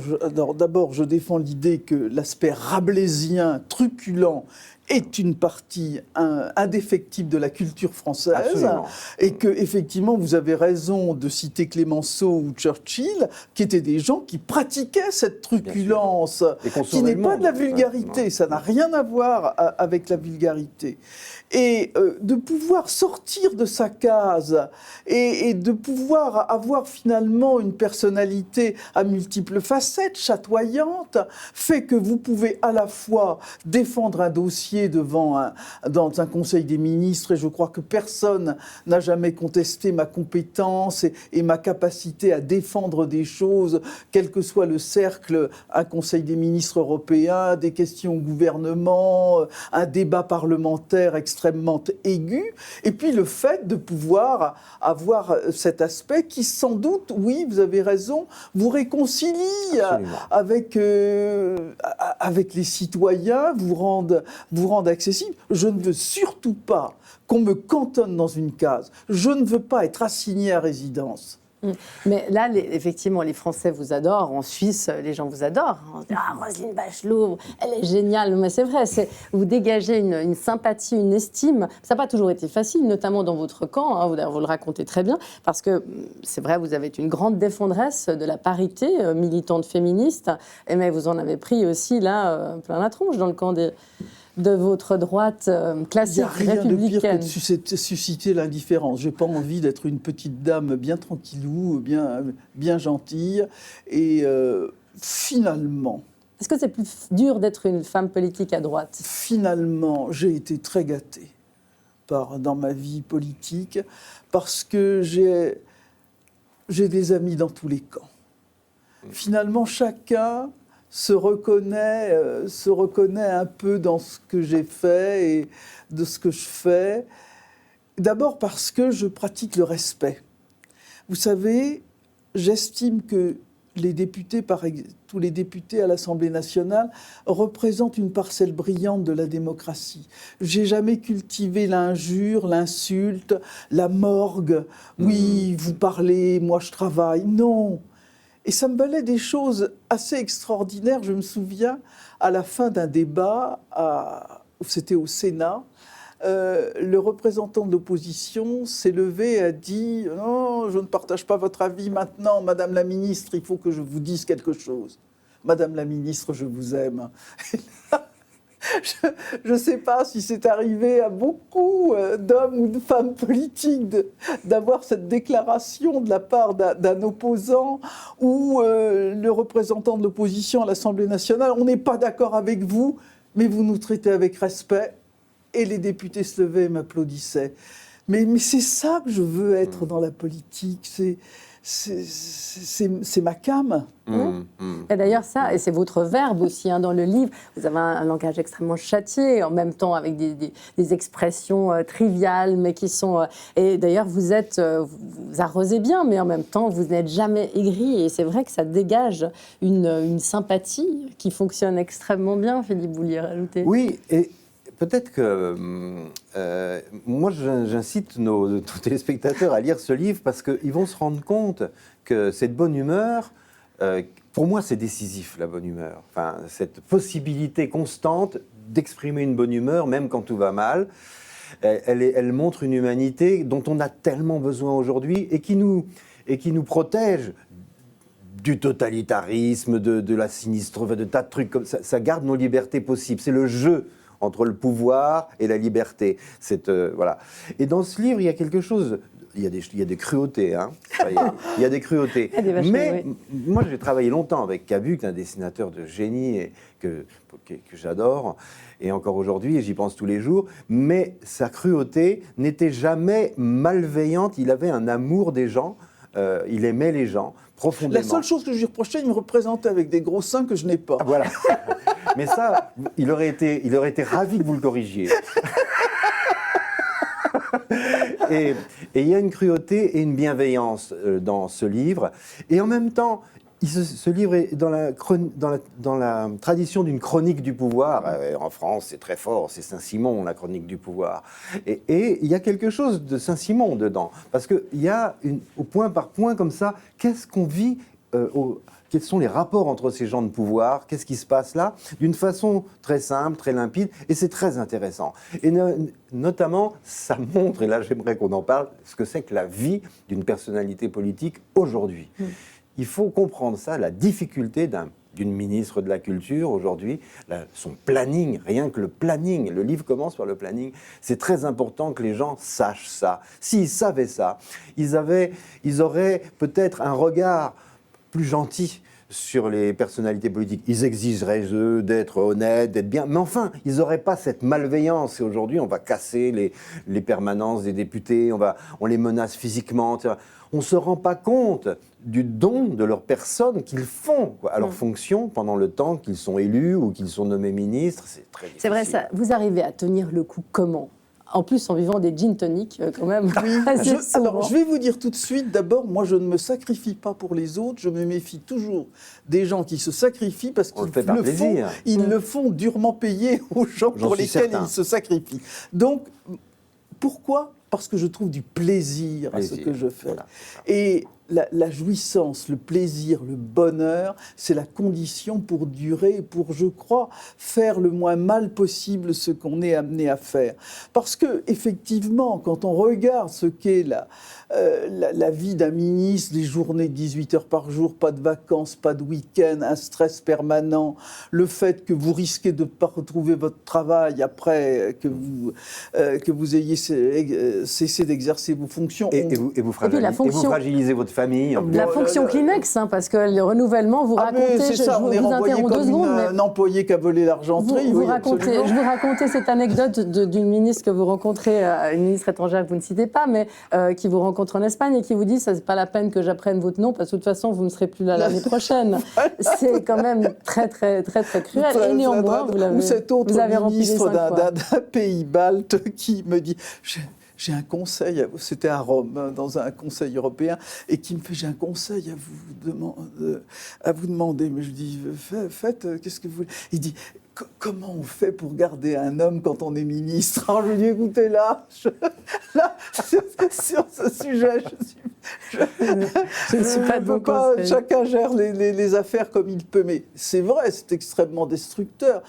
d'abord, je défends l'idée que l'aspect rabelaisien, truculent, est une partie indéfectible de la culture française. Absolument. Et que, effectivement, vous avez raison de citer Clémenceau ou Churchill, qui étaient des gens qui pratiquaient cette truculence, qui n'est pas de la vulgarité. Ça n'a rien à voir avec la vulgarité. Et de pouvoir sortir de sa case et de pouvoir avoir finalement une personnalité à multiples facettes, chatoyante, fait que vous pouvez à la fois défendre un dossier dans un conseil des ministres, et je crois que personne n'a jamais contesté ma compétence et ma capacité à défendre des choses, quel que soit le cercle, un conseil des ministres européen, des questions au gouvernement, un débat parlementaire extrêmement aigu, et puis le fait de pouvoir avoir cet aspect qui, sans doute, oui, vous avez raison, vous réconcilie avec les citoyens, vous rende accessible. Je ne veux surtout pas qu'on me cantonne dans une case. Je ne veux pas être assigné à résidence. Mais là, effectivement, les Français vous adorent. En Suisse, les gens vous adorent. On se dit, Roselyne Bachelot, elle est géniale. Mais c'est vrai, vous dégagez une sympathie, une estime. Ça n'a pas toujours été facile, notamment dans votre camp. Hein, vous le racontez très bien. Parce que, c'est vrai, vous avez été une grande défendresse de la parité, militante féministe. Mais vous en avez pris aussi, là, plein la tronche dans le camp de votre droite classique républicaine. Il n'y a rien de pire que de susciter l'indifférence. Je n'ai pas envie d'être une petite dame bien tranquillou, bien gentille. Et finalement... Est-ce que c'est plus dur d'être une femme politique à droite? Finalement, j'ai été très gâté dans ma vie politique parce que j'ai des amis dans tous les camps. Finalement, chacun se reconnaît un peu dans ce que j'ai fait et de ce que je fais. D'abord parce que je pratique le respect. Vous savez, j'estime que tous les députés à l'Assemblée nationale représentent une parcelle brillante de la démocratie. J'ai jamais cultivé l'injure, l'insulte, la morgue. Oui, vous parlez, moi je travaille. Non. Et ça me valait des choses assez extraordinaires. Je me souviens, à la fin d'un débat, c'était au Sénat, le représentant de l'opposition s'est levé et a dit « Non, je ne partage pas votre avis maintenant, Madame la Ministre, il faut que je vous dise quelque chose. Madame la Ministre, je vous aime. » Je ne sais pas si c'est arrivé à beaucoup d'hommes ou de femmes politiques d'avoir cette déclaration de la part d'un opposant ou le représentant de l'opposition à l'Assemblée nationale. On n'est pas d'accord avec vous, mais vous nous traitez avec respect. Et les députés se levaient et m'applaudissaient. Mais c'est ça que je veux être dans la politique. C'est ma came. Et d'ailleurs, ça, et c'est votre verbe aussi dans le livre, vous avez un langage extrêmement châtié, en même temps avec des expressions triviales, mais qui sont... et d'ailleurs, vous arrosez bien, mais en même temps, vous n'êtes jamais aigri. Et c'est vrai que ça dégage une sympathie qui fonctionne extrêmement bien, Philippe, vous vouliez rajouter. Oui, et peut-être que moi, j'incite nos téléspectateurs à lire ce livre parce qu'ils vont se rendre compte que cette bonne humeur, pour moi, c'est décisif, la bonne humeur. Enfin, cette possibilité constante d'exprimer une bonne humeur, même quand tout va mal, elle montre une humanité dont on a tellement besoin aujourd'hui et qui nous protège du totalitarisme, de la sinistre, de tas de trucs comme ça. Ça garde nos libertés possibles. C'est le jeu entre le pouvoir et la liberté. Voilà. Et dans ce livre, il y a quelque chose... Il y a des cruautés, hein. Il y a des cruautés. Mais moi, j'ai travaillé longtemps avec Cabuc, un dessinateur de génie et que j'adore, et encore aujourd'hui, et j'y pense tous les jours. Mais sa cruauté n'était jamais malveillante. Il avait un amour des gens. Il aimait les gens profondément. La seule chose que je lui reprochais, il me représentait avec des gros seins que je n'ai pas. Ah, voilà. Mais ça, il aurait été ravi que vous le corrigiez. Et il y a une cruauté et une bienveillance dans ce livre. Et en même temps, ce livre est dans la tradition d'une chronique du pouvoir. En France, c'est très fort, c'est Saint-Simon, la chronique du pouvoir. Et il y a quelque chose de Saint-Simon dedans. Parce qu'il y a, au point par point comme ça, qu'est-ce qu'on vit quels sont les rapports entre ces gens de pouvoir? Qu'est-ce qui se passe là? D'une façon très simple, très limpide, et c'est très intéressant. Et notamment, ça montre, et là j'aimerais qu'on en parle, ce que c'est que la vie d'une personnalité politique aujourd'hui. Il faut comprendre ça, la difficulté d'une ministre de la Culture aujourd'hui, son planning, rien que le planning, le livre commence par le planning, c'est très important que les gens sachent ça. S'ils savaient ça, ils auraient peut-être un regard plus gentil sur les personnalités politiques. Ils exigeraient, eux, d'être honnêtes, d'être bien, mais enfin, ils n'auraient pas cette malveillance. Et aujourd'hui, on va casser les permanences des députés, on les menace physiquement, etc. On ne se rend pas compte du don de leur personne qu'ils font à leur fonction pendant le temps qu'ils sont élus ou qu'ils sont nommés ministres. C'est très difficile. C'est vrai, ça. Vous arrivez à tenir le coup comment? En plus, en vivant des gin toniques, quand même. Alors, je vais vous dire tout de suite, d'abord, moi, je ne me sacrifie pas pour les autres. Je me méfie toujours des gens qui se sacrifient parce qu'ils le font durement payer aux gens pour lesquels ils se sacrifient. Donc, pourquoi? Parce que je trouve du plaisir à ce que je fais. Voilà. Et la jouissance, le plaisir, le bonheur, c'est la condition pour durer, pour, je crois, faire le moins mal possible ce qu'on est amené à faire. Parce que, effectivement, quand on regarde ce qu'est la vie d'un ministre, des journées de 18 heures par jour, pas de vacances, pas de week-end, un stress permanent, le fait que vous risquez de ne pas retrouver votre travail après que vous ayez cessé d'exercer vos fonctions. Et vous fragilisez votre famille. La fonction Kleenex, parce que le renouvellement, vous racontez... c'est ça, on est renvoyé comme un employé qui a volé l'argenterie. Je vous racontais cette anecdote d'une ministre que vous rencontrez, une ministre étrangère que vous ne citez pas, mais qui vous rencontre en Espagne et qui vous dit « ça c'est pas la peine que j'apprenne votre nom parce que de toute façon vous ne serez plus là l'année prochaine ». C'est quand même très très très très cruel. Et néanmoins, ou cet autre ministre d'un pays balte qui me dit j'ai un conseil, c'était à Rome, dans un conseil européen, et qui me fait, j'ai un conseil à vous demander. Mais je dis, faites, qu'est-ce que vous voulez? Il dit, comment on fait pour garder un homme quand on est ministre? Alors je lui dis, écoutez, là, sur ce sujet, je ne suis pas de bon conseil. Chacun gère les affaires comme il peut, mais c'est vrai, c'est extrêmement destructeur.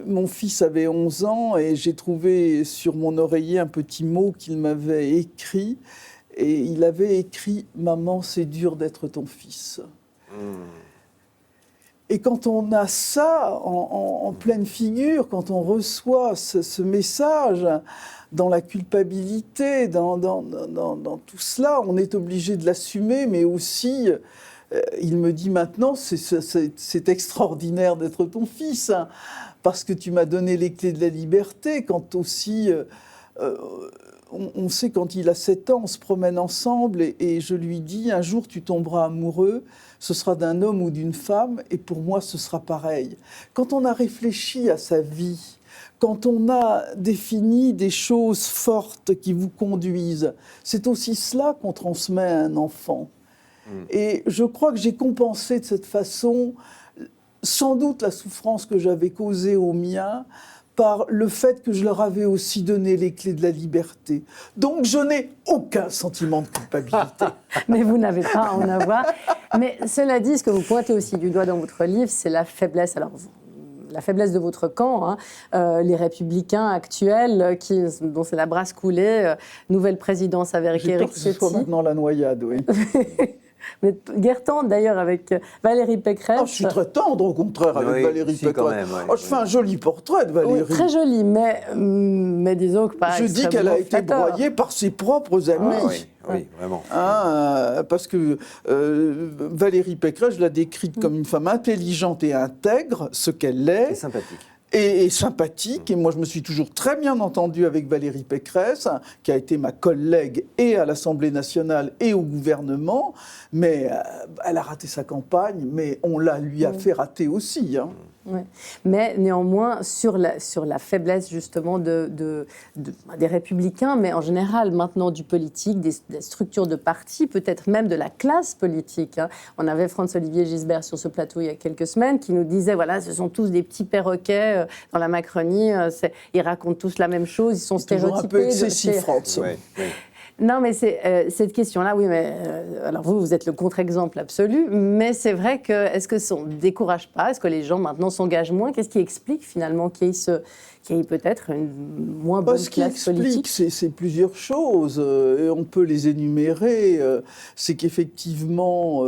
Mon fils avait 11 ans et j'ai trouvé sur mon oreiller un petit mot qu'il m'avait écrit. Et il avait écrit « Maman, c'est dur d'être ton fils ». Et quand on a ça en pleine figure, quand on reçoit ce message dans la culpabilité, dans tout cela, on est obligé de l'assumer, mais aussi il me dit maintenant, c'est extraordinaire d'être ton fils, hein, parce que tu m'as donné les clés de la liberté. Quand aussi, on sait quand il a 7 ans, on se promène ensemble et je lui dis, un jour tu tomberas amoureux, ce sera d'un homme ou d'une femme, et pour moi ce sera pareil. Quand on a réfléchi à sa vie, quand on a défini des choses fortes qui vous conduisent, c'est aussi cela qu'on transmet à un enfant. Et je crois que j'ai compensé de cette façon, sans doute la souffrance que j'avais causée aux miens, par le fait que je leur avais aussi donné les clés de la liberté. Donc je n'ai aucun sentiment de culpabilité. Mais vous n'avez pas à en avoir. Mais cela dit, ce que vous pointez aussi du doigt dans votre livre, c'est la faiblesse. Alors, la faiblesse de votre camp, hein, les Républicains actuels, dont c'est la brasse coulée, nouvelle présidence avec J'ai Éric peur que ce soit Ciotti. maintenant la noyade, oui. Mais guerre tendre d'ailleurs avec Valérie Pécresse. Oh, je suis très tendre au contraire avec Oui, Valérie si, Pécresse. quand même, ouais, Oh, je fais un joli portrait de Oui, Valérie. très jolie, mais disons que pas Je dis qu'elle a été extrêmement flatteur. broyée par ses propres amis. Ah oui, oui, vraiment. Hein, parce que Valérie Pécresse, je la décrite comme une femme intelligente et intègre, ce qu'elle C'est est, sympathique. et sympathique. Et moi, je me suis toujours très bien entendue avec Valérie Pécresse, qui a été ma collègue et à l'Assemblée nationale et au gouvernement. Mais elle a raté sa campagne, mais on lui a fait rater aussi. Hein. Ouais. Mais néanmoins, sur la faiblesse justement des Républicains, mais en général maintenant du politique, des structures de partis, peut-être même de la classe politique. Hein. On avait François-Olivier Gisbert sur ce plateau il y a quelques semaines qui nous disait, voilà, ce sont tous des petits perroquets dans la Macronie, ils racontent tous la même chose, ils sont Toujours stéréotypés. un peu excessif, Franz. Ouais, ouais. Non, mais c'est cette question-là, oui, mais alors vous êtes le contre-exemple absolu, mais c'est vrai que, est-ce que ça ne décourage pas? Est-ce que les gens maintenant s'engagent moins? Qu'est-ce qui explique finalement qu'il y ait peut-être une moins bonne Ce qui classe politique? explique, c'est plusieurs choses, et on peut les énumérer. C'est qu'effectivement,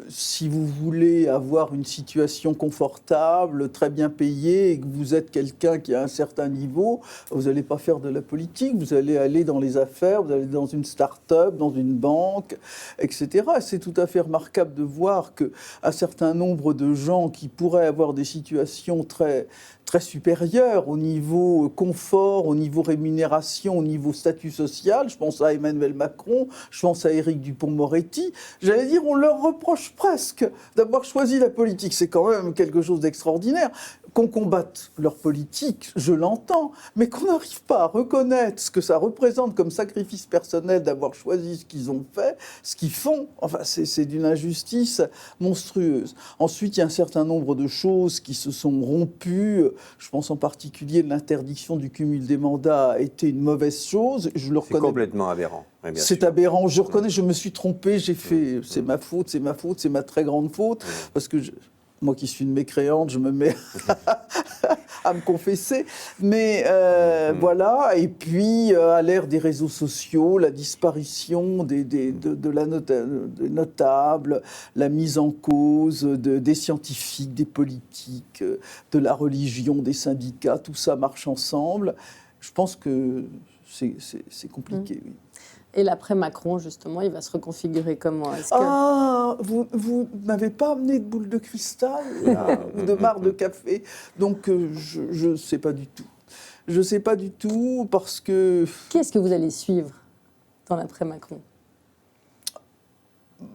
si vous voulez avoir une situation confortable, très bien payée, et que vous êtes quelqu'un qui a un certain niveau, vous n'allez pas faire de la politique, vous allez aller dans les affaires, vous allez dans une start-up, dans une banque, etc. C'est tout à fait remarquable de voir qu'un certain nombre de gens qui pourraient avoir des situations très supérieures au niveau confort, au niveau rémunération, au niveau statut social, je pense à Emmanuel Macron, je pense à Éric Dupond-Moretti, j'allais dire, on leur reproche presque d'avoir choisi la politique. C'est quand même quelque chose d'extraordinaire. Qu'on combatte leur politique, je l'entends, mais qu'on n'arrive pas à reconnaître ce que ça représente comme sacrifice personnel d'avoir choisi ce qu'ils ont fait, ce qu'ils font, enfin, c'est d'une injustice monstrueuse. Ensuite, il y a un certain nombre de choses qui se sont rompues. Je pense en particulier que l'interdiction du cumul des mandats a été une mauvaise chose. Je le reconnais. C'est complètement aberrant. Oui, bien C'est sûr. aberrant. Je reconnais, je me suis trompé, j'ai fait. C'est ma faute, c'est ma très grande faute. Parce que moi qui suis une mécréante, je me mets à me confesser. Mais voilà. Et puis, à l'ère des réseaux sociaux, la disparition des notables, la mise en cause des scientifiques, des politiques, de la religion, des syndicats, tout ça marche ensemble. Je pense que c'est compliqué, oui. Et l'après-Macron, justement, il va se reconfigurer comment? Est-ce que... Ah, vous n'avez pas amené de boule de cristal ou de marc de café. Donc, je ne sais pas du tout. Je ne sais pas du tout parce que... Qui est-ce que vous allez suivre dans l'après-Macron?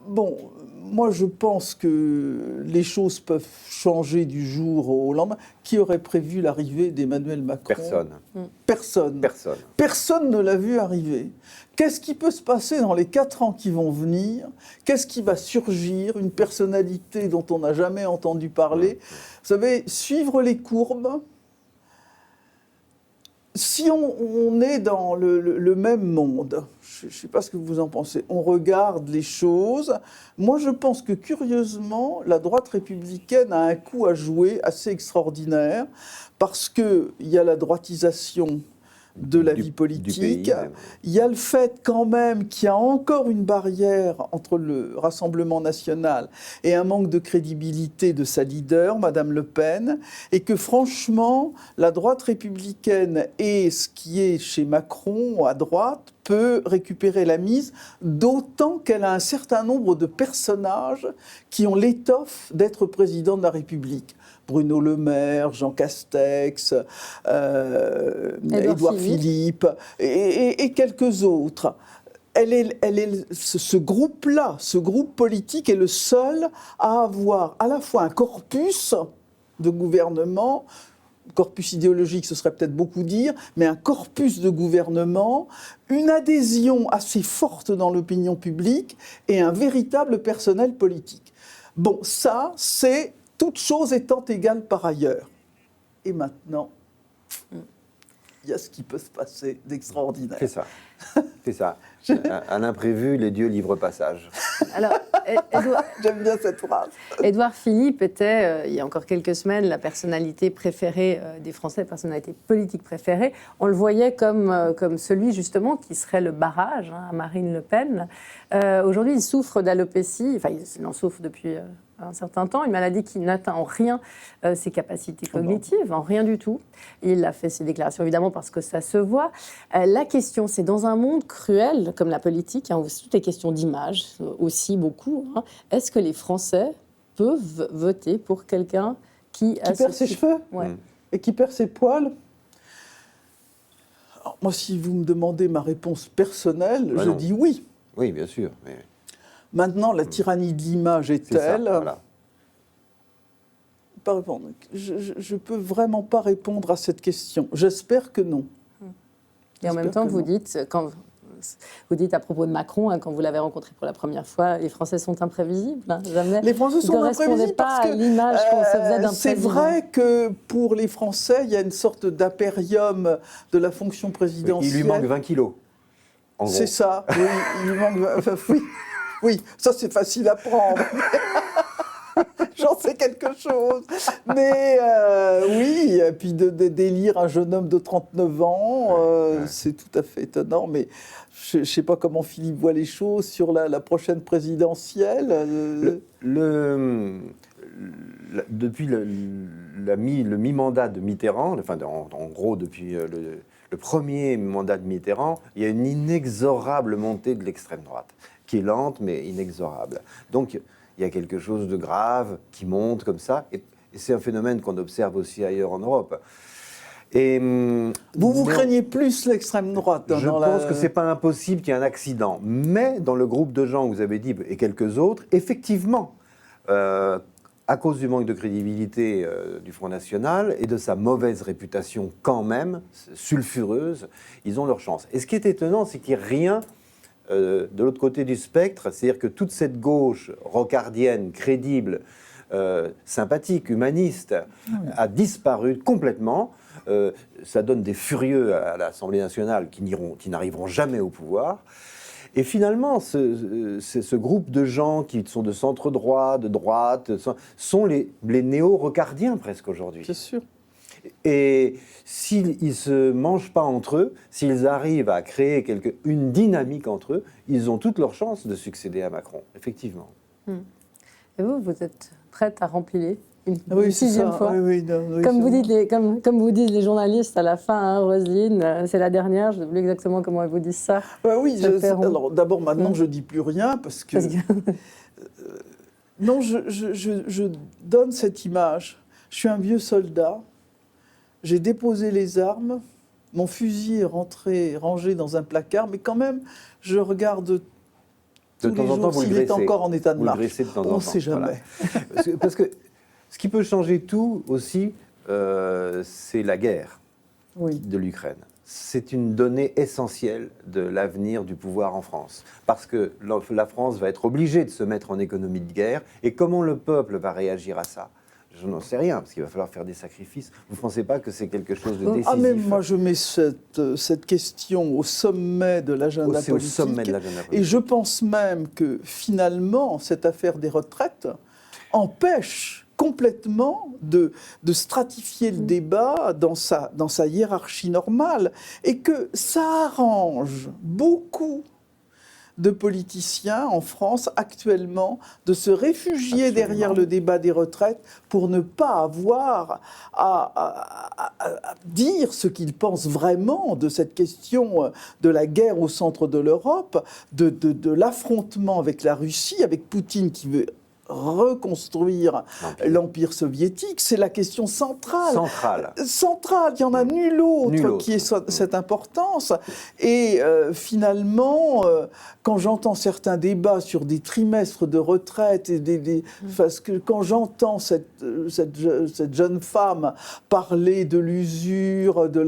Bon, moi je pense que les choses peuvent changer du jour au lendemain. Qui aurait prévu l'arrivée d'Emmanuel Macron? Personne. Personne. Personne. Personne ne l'a vu arriver. Qu'est-ce qui peut se passer dans les 4 ans qui vont venir? Qu'est-ce qui va surgir? Une personnalité dont on n'a jamais entendu parler. Vous savez, suivre les courbes, si on est dans le même monde, je ne sais pas ce que vous en pensez, on regarde les choses. Moi, je pense que curieusement, la droite républicaine a un coup à jouer assez extraordinaire parce qu'il y a la droitisation de la vie politique. Du pays, même. Il y a le fait quand même qu'il y a encore une barrière entre le Rassemblement national et un manque de crédibilité de sa leader, Madame Le Pen, et que franchement, la droite républicaine et ce qui est chez Macron à droite peut récupérer la mise, d'autant qu'elle a un certain nombre de personnages qui ont l'étoffe d'être président de la République. Bruno Le Maire, Jean Castex, Édouard Philippe et quelques autres. Ce groupe-là, ce groupe politique est le seul à avoir à la fois un corpus de gouvernement, corpus idéologique, ce serait peut-être beaucoup dire, mais un corpus de gouvernement, une adhésion assez forte dans l'opinion publique et un véritable personnel politique. Bon, ça, c'est toutes choses étant égales par ailleurs. Et maintenant, il y a ce qui peut se passer d'extraordinaire. C'est ça. C'est ça. À l'imprévu, les dieux livrent passage. Alors, j'aime bien cette phrase. Édouard Philippe était, il y a encore quelques semaines, la personnalité préférée des Français, la personnalité politique préférée. On le voyait comme celui, justement, qui serait le barrage à Marine Le Pen. Aujourd'hui, il souffre d'alopécie. Enfin, il en souffre depuis un certain temps, une maladie qui n'atteint en rien ses capacités cognitives, en rien du tout. Il a fait ses déclarations, évidemment, parce que ça se voit. La question, c'est dans un monde cruel comme la politique, où toutes les questions d'image aussi beaucoup, est-ce que les Français peuvent voter pour quelqu'un qui perd ses cheveux et qui perd ses poils? Alors, moi, si vous me demandez ma réponse personnelle, je dis oui. Oui, bien sûr. Mais... Maintenant, la tyrannie de l'image est telle... Voilà. Pas répondre. Je ne peux vraiment pas répondre à cette question. J'espère que non. Et en même temps, vous dites à propos de Macron, quand vous l'avez rencontré pour la première fois, les Français sont imprévisibles. Jamais. Les Français sont imprévisibles parce que l'image qu'on se faisait d'un c'est président. vrai que pour les Français, il y a une sorte d'impérium de la fonction présidentielle. Il lui manque 20 kilos. C'est ça. Oui, il lui manque. Oui, ça c'est facile à prendre. J'en sais quelque chose. Mais oui, et puis d'élire un jeune homme de 39 ans, c'est tout à fait étonnant. Mais je ne sais pas comment Philippe voit les choses sur la prochaine présidentielle. Depuis le mi-mandat de Mitterrand, enfin en gros depuis le premier mandat de Mitterrand, il y a une inexorable montée de l'extrême droite, qui est lente mais inexorable. Donc il y a quelque chose de grave qui monte comme ça, et c'est un phénomène qu'on observe aussi ailleurs en Europe. Et, vous craignez plus l'extrême droite Je pense que c'est pas impossible qu'il y ait un accident. Mais dans le groupe de gens que vous avez dit, et quelques autres, effectivement, à cause du manque de crédibilité du Front National et de sa mauvaise réputation quand même, sulfureuse, ils ont leur chance. Et ce qui est étonnant, c'est qu'il n'y a rien de l'autre côté du spectre, c'est-à-dire que toute cette gauche rocardienne, crédible, sympathique, humaniste, a disparu complètement. Ça donne des furieux à l'Assemblée nationale qui n'arriveront jamais au pouvoir. Et finalement, ce groupe de gens qui sont de centre-droit, de droite, sont les néo-rocardiens presque aujourd'hui. C'est sûr. Et s'ils ne se mangent pas entre eux, s'ils arrivent à créer une dynamique entre eux, ils ont toutes leurs chances de succéder à Macron, effectivement. Et vous êtes prête à remplir une c'est sixième ça. fois Comme vous disent les journalistes à la fin, Roselyne, c'est la dernière, je ne sais plus exactement comment ils vous disent ça. Alors d'abord, maintenant, je ne dis plus rien parce que... non, je donne cette image. Je suis un vieux soldat. J'ai déposé les armes, mon fusil est rangé dans un placard, mais quand même, je regarde tous les jours s'il est encore en état de marche. On ne sait jamais. Voilà. Parce que ce qui peut changer tout aussi, c'est la guerre de l'Ukraine. C'est une donnée essentielle de l'avenir du pouvoir en France. Parce que la France va être obligée de se mettre en économie de guerre. Et comment le peuple va réagir à ça ? Je n'en sais rien, parce qu'il va falloir faire des sacrifices. Vous ne pensez pas que c'est quelque chose de décisif ? Mais moi, je mets cette question au sommet de l'agenda politique. Au sommet de l'agenda politique. Et je pense même que, finalement, cette affaire des retraites empêche complètement de stratifier le débat dans sa hiérarchie normale, et que ça arrange beaucoup de politiciens en France actuellement de se réfugier Absolument. derrière le débat des retraites pour ne pas avoir à dire ce qu'ils pensent vraiment de cette question de la guerre au centre de l'Europe, de l'affrontement avec la Russie, avec Poutine qui veut reconstruire l'Empire soviétique. C'est la question centrale. Centrale. Il n'y en a nul autre qui ait cette importance. Et finalement, quand j'entends certains débats sur des trimestres de retraite, parce que quand j'entends cette jeune femme parler de l'usure, de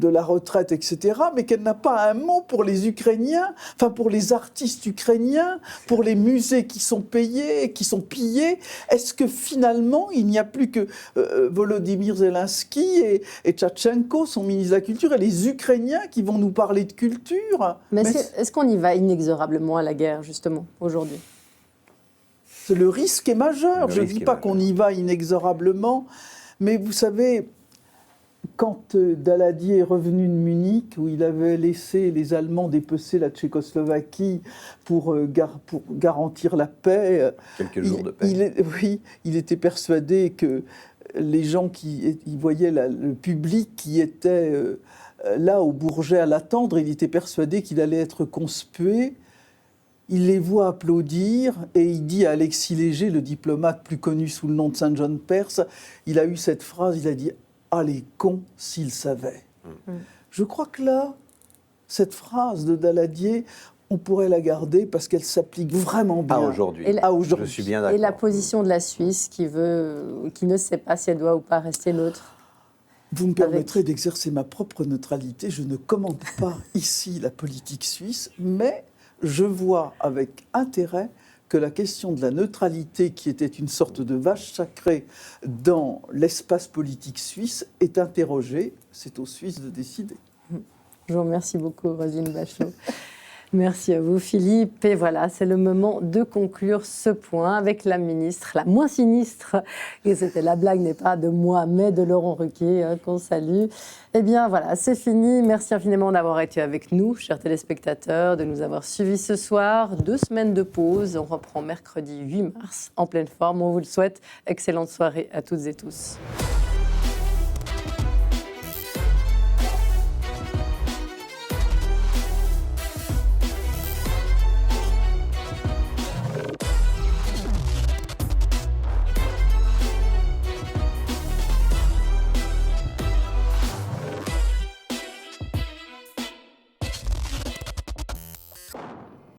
la retraite, etc., mais qu'elle n'a pas un mot pour les Ukrainiens, enfin pour les artistes ukrainiens, pour les musées qui sont payés, qui sont pillés. Est-ce que finalement, il n'y a plus que Volodymyr Zelensky et Tchatchenko, son ministre de la Culture, et les Ukrainiens qui vont nous parler de culture? Mais est-ce qu'on y va inexorablement à la guerre, justement, aujourd'hui? Le risque est majeur. Je ne dis pas qu'on y va inexorablement, mais vous savez, quand Daladier est revenu de Munich, où il avait laissé les Allemands dépecer la Tchécoslovaquie pour garantir la paix, quelques jours de paix. Il était persuadé que les gens il voyait le public qui était là au Bourget à l'attendre, il était persuadé qu'il allait être conspué. Il les voit applaudir et il dit à Alexis Léger, le diplomate plus connu sous le nom de Saint John Perse, il a eu cette phrase, il a dit « Ah, les cons, s'ils savaient ». Je crois que là, cette phrase de Daladier, on pourrait la garder parce qu'elle s'applique vraiment bien. Aujourd'hui. Je suis bien d'accord. Et la position de la Suisse qui ne sait pas si elle doit ou pas rester neutre. Vous me permettrez d'exercer ma propre neutralité. Je ne commande pas ici la politique suisse, mais je vois avec intérêt que la question de la neutralité, qui était une sorte de vache sacrée dans l'espace politique suisse, est interrogée. C'est aux Suisses de décider. Je vous remercie beaucoup, Roselyne Bachelot. Merci à vous, Philippe. Et voilà, c'est le moment de conclure ce point avec la ministre, la moins sinistre. Et c'était la blague, n'est pas de moi, mais de Laurent Ruquier, qu'on salue. Eh bien, voilà, c'est fini. Merci infiniment d'avoir été avec nous, chers téléspectateurs, de nous avoir suivis ce soir. 2 semaines de pause. On reprend mercredi 8 mars en pleine forme. On vous le souhaite. Excellente soirée à toutes et tous.